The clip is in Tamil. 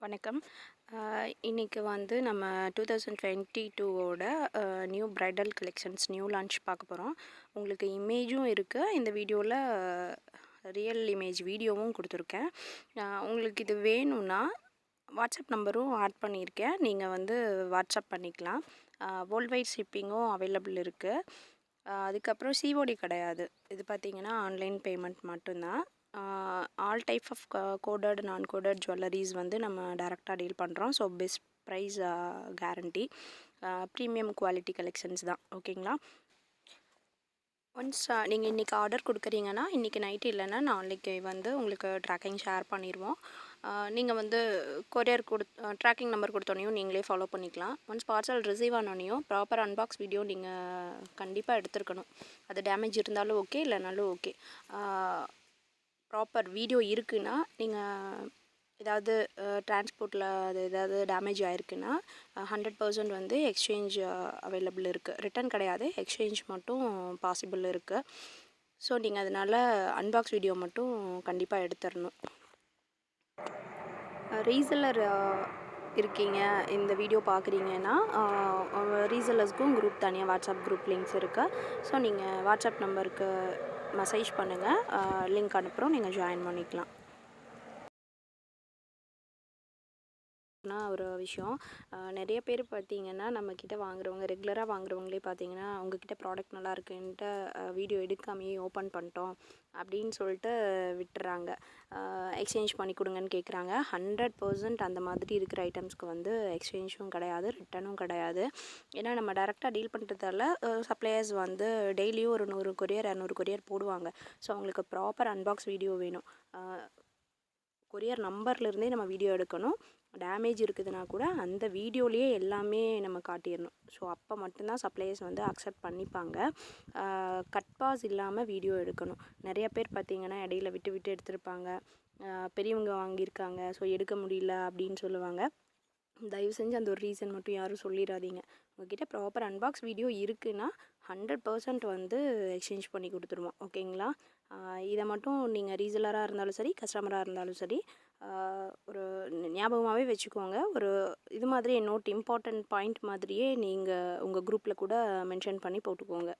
வணக்கம். இன்னைக்கு வந்து நம்ம 2022ஓட new bridal collections new launch பார்க்க போகிறோம். உங்களுக்கு இமேஜும் இருக்குது, இந்த வீடியோவில் ரியல் இமேஜ் வீடியோவும் கொடுத்துருக்கேன். உங்களுக்கு இது வேணும்னா வாட்ஸ்அப் நம்பரும் ஆட் பண்ணியிருக்கேன், நீங்கள் வந்து வாட்ஸ்அப் பண்ணிக்கலாம். வேர்ல்ட் வைட் ஷிப்பிங்கும் அவைலபிள் இருக்குது. அதுக்கப்புறம் சிஓடி கிடையாது, இது பார்த்திங்கன்னா ஆன்லைன் பேமெண்ட் மட்டும்தான். All type of coated non coated jewelleries வந்து நம்ம டைரெக்டாக டீல் பண்ணுறோம். So best price guarantee, premium quality collections தான். ஓகேங்களா? ஒன்ஸ் நீங்கள் இன்றைக்கி ஆர்டர் கொடுக்குறீங்கன்னா இன்றைக்கி நைட்டு இல்லைன்னா நாளைக்கு வந்து உங்களுக்கு ட்ராக்கிங் ஷேர் பண்ணிடுவோம். நீங்கள் வந்து கொரியர் ட்ராக்கிங் நம்பர் கொடுத்தோனையும் நீங்களே ஃபாலோ பண்ணிக்கலாம். ஒன்ஸ் பார்சல் ரிசீவ் ஆனோனையும் ப்ராப்பர் அன்பாக்ஸ் வீடியோ நீங்கள் கண்டிப்பாக எடுத்துருக்கணும். அது டேமேஜ் இருந்தாலும் ஓகே, இல்லைனாலும் ஓகே. ப்ராப்பர் வீடியோ இருக்குன்னா, நீங்கள் ஏதாவது டிரான்ஸ்போர்ட்டில் அது ஏதாவது டேமேஜ் ஆகிருக்குன்னா 100% வந்து எக்ஸ்சேஞ்ச் அவைலபிள் இருக்குது. ரிட்டன் கிடையாது, எக்ஸ்சேஞ்ச் மட்டும் பாசிபிள் இருக்குது. ஸோ நீங்கள் அதனால் அன்பாக்ஸ் வீடியோ மட்டும் கண்டிப்பாக எடுத்துடணும். ரீசெல்லர் இருக்கீங்க, இந்த வீடியோ பார்க்குறீங்கன்னா ரீசெல்லர்ஸ்க்கும் குரூப் தனியாக வாட்ஸ்அப் குரூப் லிங்க்ஸ் இருக்குது. ஸோ நீங்கள் வாட்ஸ்அப் நம்பருக்கு மெசேஜ் பண்ணுங்கள், லிங்க் அனுப்புகிறோம், நீங்கள் ஜாயின் பண்ணிக்கலாம். ஒரு விஷயம், நிறைய பேர் பார்த்திங்கன்னா நம்மக்கிட்ட வாங்குறவங்க, ரெகுலராக வாங்குறவங்களே பார்த்திங்கன்னா உங்ககிட்ட ப்ராடக்ட் நல்லா இருக்குன்ட்டு வீடியோ எடுக்காமையே ஓப்பன் பண்ணிட்டோம் அப்படின்னு சொல்லிட்டு விட்டுறாங்க. எக்ஸ்சேஞ்ச் பண்ணி கொடுங்கன்னு கேட்குறாங்க. 100% அந்த மாதிரி இருக்கிற ஐட்டம்ஸ்க்கு வந்து எக்ஸ்சேஞ்சும் கிடையாது, ரிட்டனும் கிடையாது. ஏன்னா நம்ம டேரெக்டாக டீல் பண்ணுறதால சப்ளையர்ஸ் வந்து டெய்லியும் ஒரு 100 கொரியர் 200 கொரியர் போடுவாங்க. ஸோ அவங்களுக்கு ப்ராப்பர் அன்பாக்ஸ் வீடியோ வேணும். கொரியர் நம்பர்லேருந்தே நம்ம வீடியோ எடுக்கணும். டேமேஜ் இருக்குதுன்னா கூட அந்த வீடியோலேயே எல்லாமே நம்ம காட்டிடணும். ஸோ அப்போ மட்டும்தான் சப்ளையர்ஸ் வந்து அக்செப்ட் பண்ணிப்பாங்க. கட் பாஸ் இல்லாமல் வீடியோ எடுக்கணும். நிறைய பேர் பார்த்திங்கன்னா இடையில விட்டு விட்டு எடுத்திருப்பாங்க. பெரியவங்க வாங்கியிருக்காங்க, ஸோ எடுக்க முடியல அப்படின்னு சொல்லுவாங்க. தயவு செஞ்சு அந்த ஒரு ரீசன் மட்டும் யாரும் சொல்லிடாதீங்க. உங்ககிட்ட ப்ராப்பர் அன்பாக்ஸ் வீடியோ இருக்குன்னா 100% வந்து எக்ஸ்சேஞ்ச் பண்ணி கொடுத்துருவோம். ஓகேங்களா? இதை மட்டும் நீங்கள் ரீசெல்லராக இருந்தாலும் சரி, கஸ்டமராக இருந்தாலும் சரி, ஒரு ஞாபகமாகவே வச்சுக்கோங்க. ஒரு இது மாதிரி நோட், இம்பார்ட்டண்ட் பாயிண்ட் மாதிரியே நீங்கள் உங்கள் குரூப்பில் கூட மென்ஷன் பண்ணி போட்டுக்கோங்க.